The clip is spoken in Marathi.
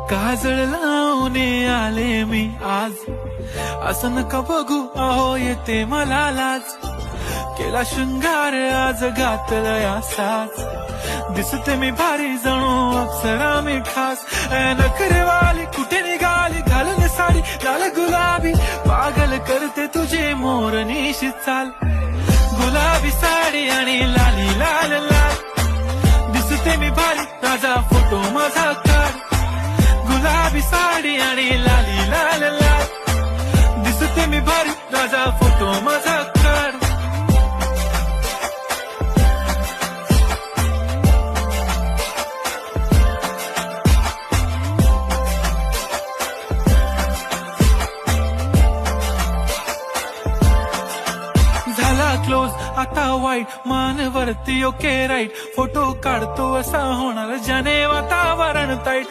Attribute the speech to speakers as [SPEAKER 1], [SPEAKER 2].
[SPEAKER 1] काजळ लावून आले मी आज, असं नका बघू अहो येते मला लाज. केला शृंगार आज घातला असाच, दिसते मी भारी जणू अप्सरा मी खास. नखरेवाली कुठे निघाली घालून साडी लाल गुलाबी, पागल करते तुझे मोरनीशी चाल. गुलाबी साडी आणि लाली लाल लाल, दिसते मी भारी ताजा फोटो माझा काढ. गुलाबी साडी आणि लाली लाल लाल, दिसते मी भारी ताजा फोटो माझा काढ. झाला क्लोज आता वाईट, मान वरती ओके राईट, फोटो काढतो असा होणार ज्याने वातावरण ताईट.